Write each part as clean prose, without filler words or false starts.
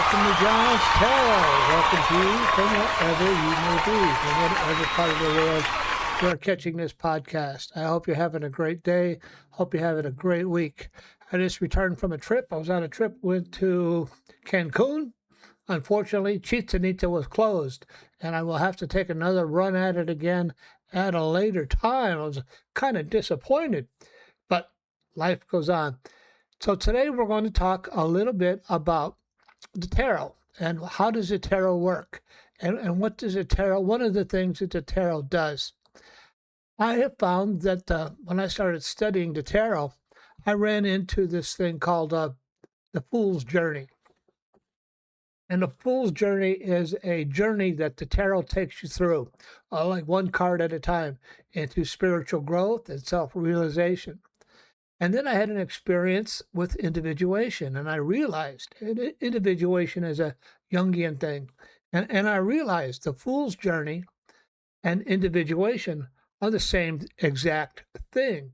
welcome to John's Tarot. Welcome to you from wherever you may be, from whatever part of the world you are catching this podcast. I hope you're having a great day. Hope you're having a great week. I just returned from a trip. I was on a trip, went to Cancun. Unfortunately, Chichen Itza was closed, and I will have to take another run at it again at a later time. I was kind of disappointed, but life goes on. So today we're going to talk a little bit about the tarot and how does the tarot work, and what does the tarot, one of the things that the tarot does. I have found that when I started studying the tarot, I ran into this thing called the Fool's Journey. And the Fool's Journey is a journey that the tarot takes you through, like one card at a time, into spiritual growth and self-realization. And then I had an experience with individuation, and I realized individuation is a Jungian thing. And I realized the Fool's Journey and individuation are the same exact thing.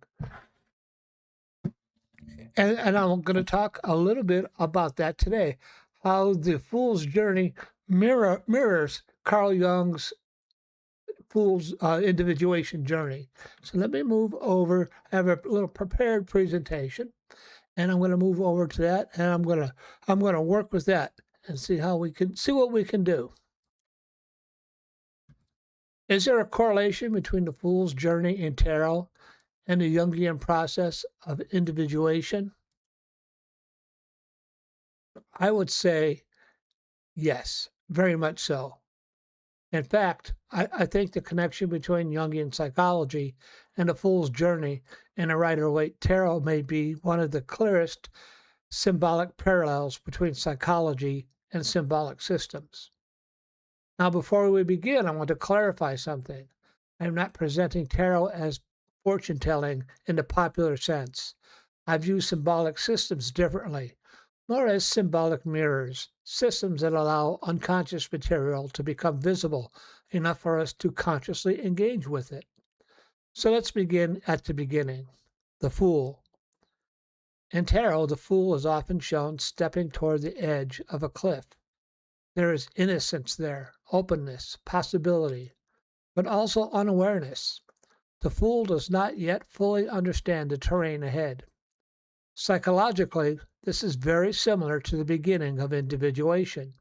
And I'm going to talk a little bit about that today, how the Fool's Journey mirrors Carl Jung's Fool's individuation journey. So let me move over. I have a little prepared presentation, and I'm going to move over to that, and I'm going to work with that and see how we can see what we can do. Is there a correlation between the Fool's Journey in tarot and the Jungian process of individuation? I would say yes, very much so. In fact, I think the connection between Jungian psychology and the Fool's Journey in a Rider-Waite tarot may be one of the clearest symbolic parallels between psychology and symbolic systems. Now, before we begin, I want to clarify something. I'm not presenting tarot as fortune-telling in the popular sense. I view symbolic systems differently, more as symbolic mirrors, systems that allow unconscious material to become visible enough for us to consciously engage with it. So let's begin at the beginning. The Fool. In tarot, the Fool is often shown stepping toward the edge of a cliff. There is innocence there, openness, possibility, but also unawareness. The Fool does not yet fully understand the terrain ahead. Psychologically, this is very similar to the beginning of individuation.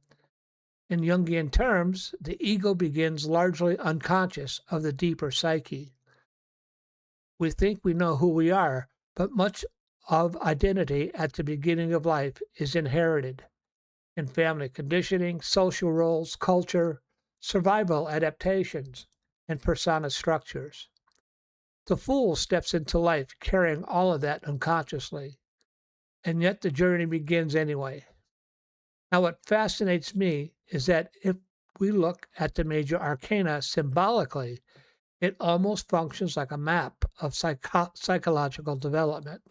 In Jungian terms, the ego begins largely unconscious of the deeper psyche. We think we know who we are, but much of identity at the beginning of life is inherited in family conditioning, social roles, culture, survival adaptations, and persona structures. The Fool steps into life carrying all of that unconsciously, and yet the journey begins anyway. Now, what fascinates me is that if we look at the Major Arcana symbolically, it almost functions like a map of psychological development.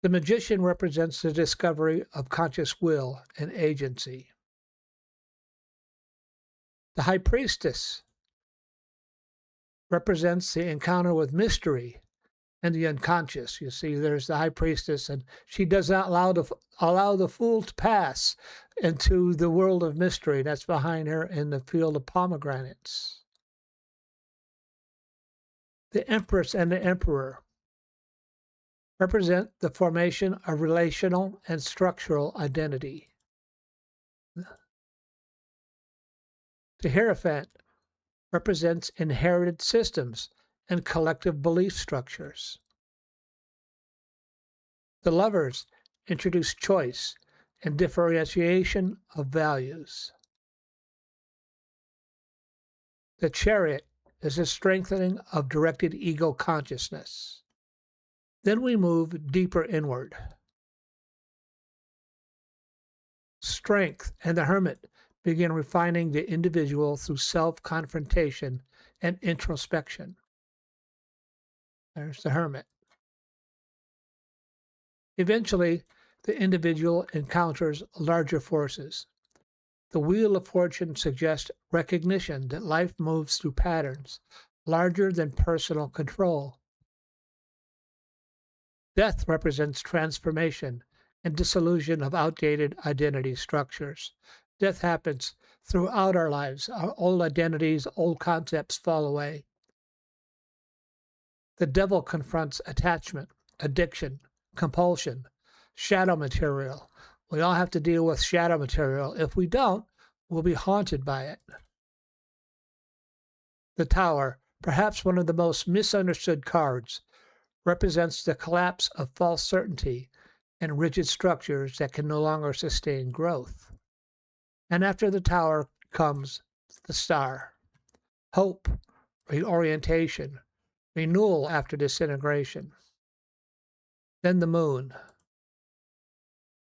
The Magician represents the discovery of conscious will and agency. The High Priestess represents the encounter with mystery and the unconscious. You see, there's the High Priestess, and she does not allow the Fool to pass into the world of mystery that's behind her in the field of pomegranates. The Empress and the Emperor represent the formation of relational and structural identity. The Hierophant represents inherited systems and collective belief structures. The Lovers introduce choice and differentiation of values. The Chariot is a strengthening of directed ego consciousness. Then we move deeper inward. Strength and the Hermit begin refining the individual through self-confrontation and introspection. There's the Hermit. Eventually, the individual encounters larger forces. The Wheel of Fortune suggests recognition that life moves through patterns larger than personal control. Death represents transformation and dissolution of outdated identity structures. Death happens throughout our lives. Our old identities, old concepts fall away. The devil confronts attachment, addiction, compulsion, shadow material. We all have to deal with shadow material. If we don't, we'll be haunted by it. The Tower, perhaps one of the most misunderstood cards, represents the collapse of false certainty and rigid structures that can no longer sustain growth. And after the Tower comes the Star, hope, reorientation, renewal after disintegration. Then the Moon.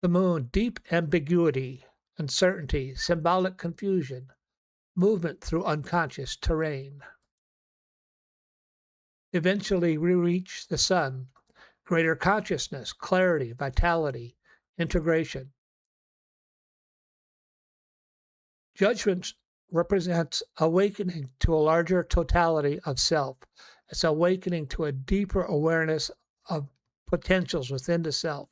The Moon, deep ambiguity, uncertainty, symbolic confusion, movement through unconscious terrain. Eventually, we reach the Sun, greater consciousness, clarity, vitality, integration. Judgment represents awakening to a larger totality of self. It's awakening to a deeper awareness of potentials within the self.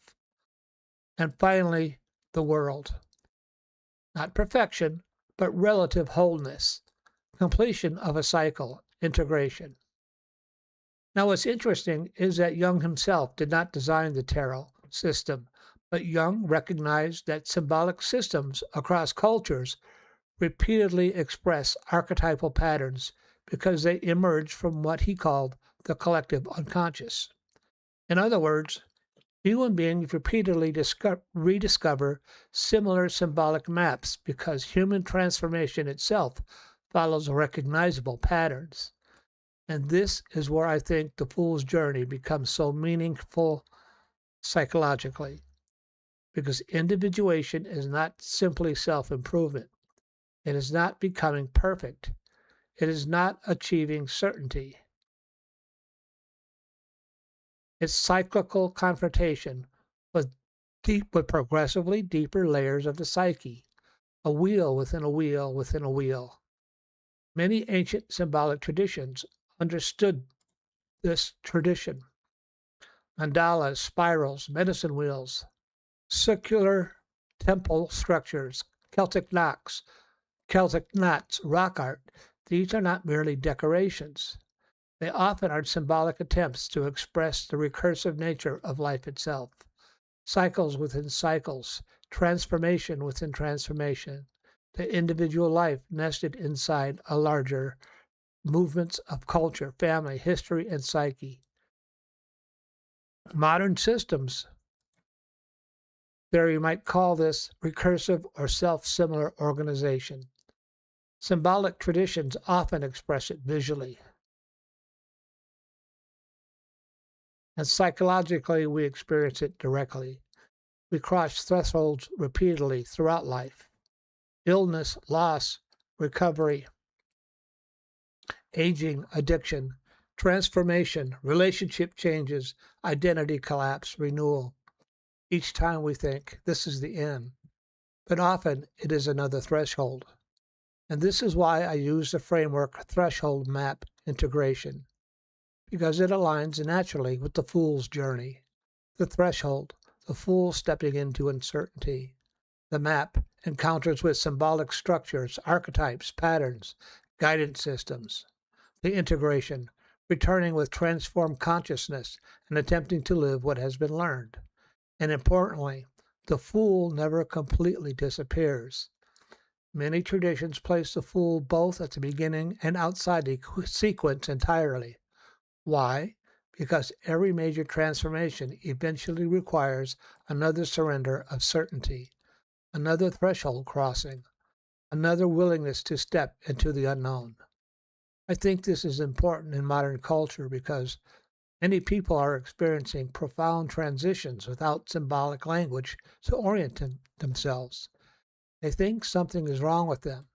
And finally, the world. Not perfection, but relative wholeness, completion of a cycle, integration. Now, what's interesting is that Jung himself did not design the tarot system, but Jung recognized that symbolic systems across cultures repeatedly express archetypal patterns because they emerge from what he called the collective unconscious. In other words, human beings repeatedly rediscover similar symbolic maps because human transformation itself follows recognizable patterns. And this is where I think the Fool's Journey becomes so meaningful psychologically, because individuation is not simply self-improvement. It is not becoming perfect. It is not achieving certainty. It's cyclical confrontation with progressively deeper layers of the psyche, a wheel within a wheel within a wheel. Many ancient symbolic traditions understood this tradition. Mandalas, spirals, medicine wheels, circular temple structures, Celtic knots, rock art. These are not merely decorations. They often are symbolic attempts to express the recursive nature of life itself. Cycles within cycles, transformation within transformation, the individual life nested inside a larger movements of culture, family, history, and psyche. Modern systems theory might call this recursive or self-similar organization. Symbolic traditions often express it visually. And psychologically, we experience it directly. We cross thresholds repeatedly throughout life. Illness, loss, recovery, aging, addiction, transformation, relationship changes, identity collapse, renewal. Each time we think this is the end, but often it is another threshold. And this is why I use the framework threshold map integration, because it aligns naturally with the Fool's Journey. The threshold, the Fool stepping into uncertainty. The map, encounters with symbolic structures, archetypes, patterns, guidance systems. The integration, returning with transformed consciousness and attempting to live what has been learned. And importantly, the Fool never completely disappears. Many traditions place the Fool both at the beginning and outside the sequence entirely. Why? Because every major transformation eventually requires another surrender of certainty, another threshold crossing, another willingness to step into the unknown. I think this is important in modern culture because many people are experiencing profound transitions without symbolic language to orient themselves. They think something is wrong with them,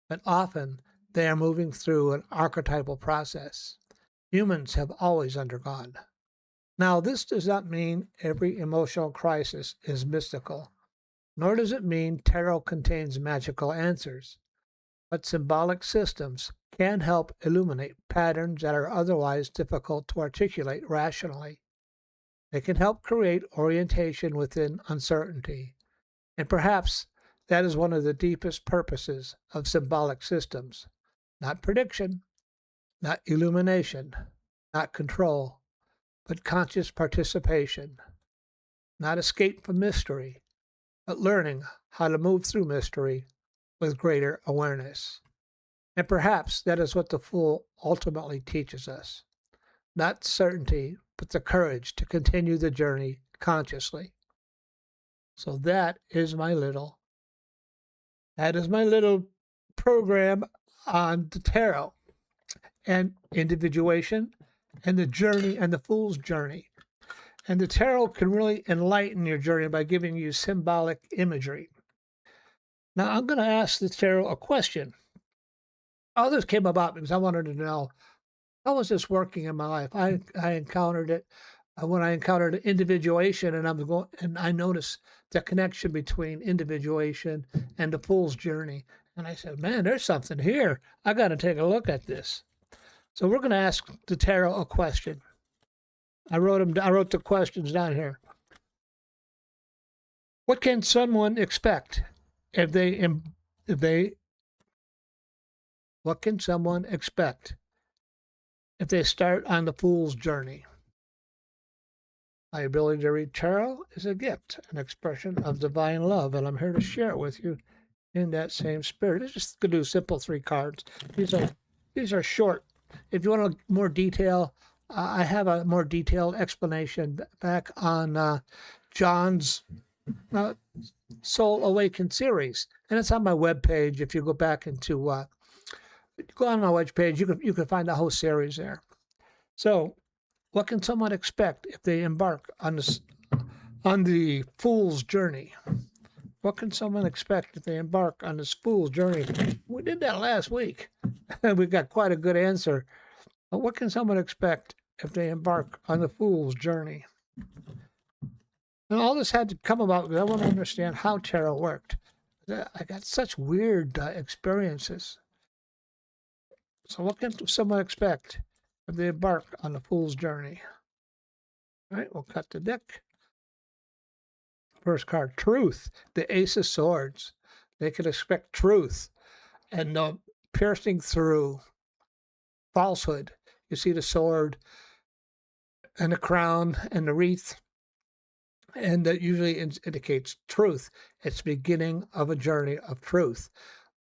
but often they are moving through an archetypal process humans have always undergone. Now, this does not mean every emotional crisis is mystical, nor does it mean tarot contains magical answers. But symbolic systems can help illuminate patterns that are otherwise difficult to articulate rationally. They can help create orientation within uncertainty. And perhaps that is one of the deepest purposes of symbolic systems. Not prediction, not illumination, not control, but conscious participation. Not escape from mystery, but learning how to move through mystery with greater awareness. And perhaps that is what the Fool ultimately teaches us. Not certainty, but the courage to continue the journey consciously. So that is my little program on the tarot and individuation and the journey and the Fool's journey. And the tarot can really enlighten your journey by giving you symbolic imagery. Now, I'm going to ask the tarot a question. All this came about because I wanted to know, how was this working in my life? I encountered it when I encountered individuation, and I noticed the connection between individuation and the Fool's journey. And I said, man, there's something here. I got to take a look at this. So we're going to ask the tarot a question. I wrote the questions down here. What can someone expect what can someone expect if they start on the Fool's journey? My ability to read tarot is a gift, an expression of divine love, and I'm here to share it with you in that same spirit. It's just going to do simple 3 cards. These are short. If you want more detail, I have a more detailed explanation back on John's Soul Awakens Series, and it's on my webpage. If you go back into go on my webpage, you can find the whole series there. So, what can someone expect if they embark on the Fool's journey? What can someone expect if they embark on this Fool's journey? We did that last week, and we got quite a good answer. But what can someone expect if they embark on the Fool's journey? And all this had to come about because I want to understand how tarot worked. I got such weird experiences. So what can someone expect if they embark on the Fool's journey? All right, we'll cut the deck. First card, Truth, the Ace of Swords. They can expect truth and piercing through falsehood. You see the sword and the crown and the wreath, and that usually indicates truth. It's the beginning of a journey of truth.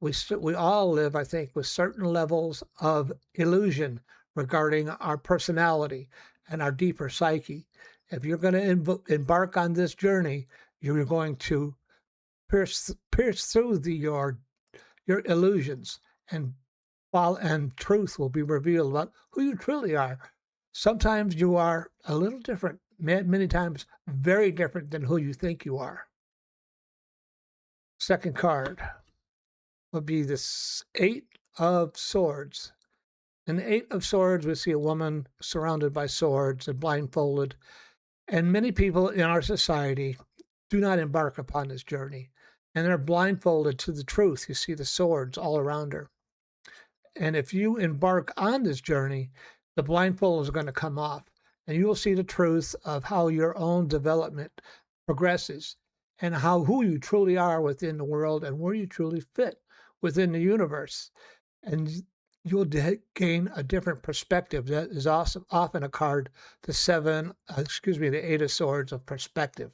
We all live, I think, with certain levels of illusion regarding our personality and our deeper psyche. If you're going to embark on this journey, you're going to pierce through your illusions, and truth will be revealed about who you truly are. Sometimes you are a little different, many times very different than who you think you are. Second card would be the 8 of Swords. In the 8 of Swords, we see a woman surrounded by swords and blindfolded. And many people in our society do not embark upon this journey. And they're blindfolded to the truth. You see the swords all around her. And if you embark on this journey, the blindfold is going to come off. And you will see the truth of how your own development progresses and who you truly are within the world and where you truly fit within the universe. And you'll gain a different perspective. That is also often a card, the 8 of Swords of perspective.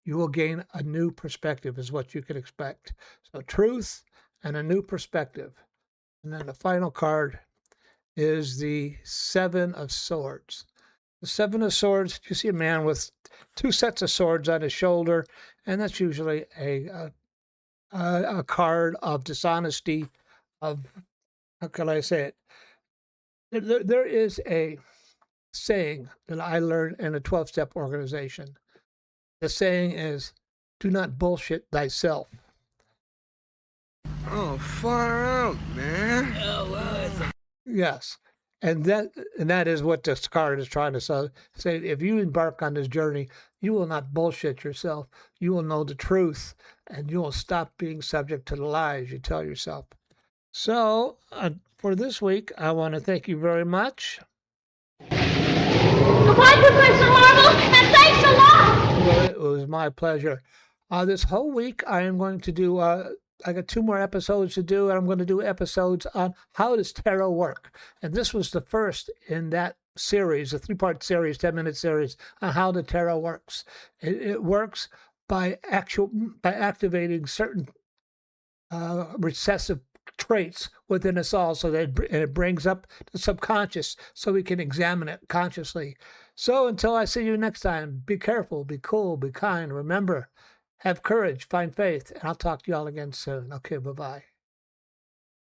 You will gain a new perspective is what you can expect. So truth and a new perspective. And then the final card is the 7 of Swords. The 7 of Swords, you see a man with 2 sets of swords on his shoulder, and that's usually a card of dishonesty, of, how can I say it? There is a saying that I learned in a 12-step organization. The saying is, do not bullshit thyself. Oh, far out, man. Oh, wow. Yes. And that is what this card is trying to say. If you embark on this journey, you will not bullshit yourself. You will know the truth, and you will stop being subject to the lies you tell yourself. So, for this week, I want to thank you very much. Goodbye, Professor Marvel, and thanks was my pleasure. This whole week, I am going to do, I got 2 more episodes to do, and I'm going to do episodes on how does tarot work. And this was the first in that series, a 3-part series, 10-minute series on how the tarot works. It works by activating certain recessive traits within us all, so that it brings up the subconscious so we can examine it consciously. So until I see you next time, be careful, be cool, be kind. Remember, have courage, find faith, and I'll talk to you all again soon. Okay, bye-bye.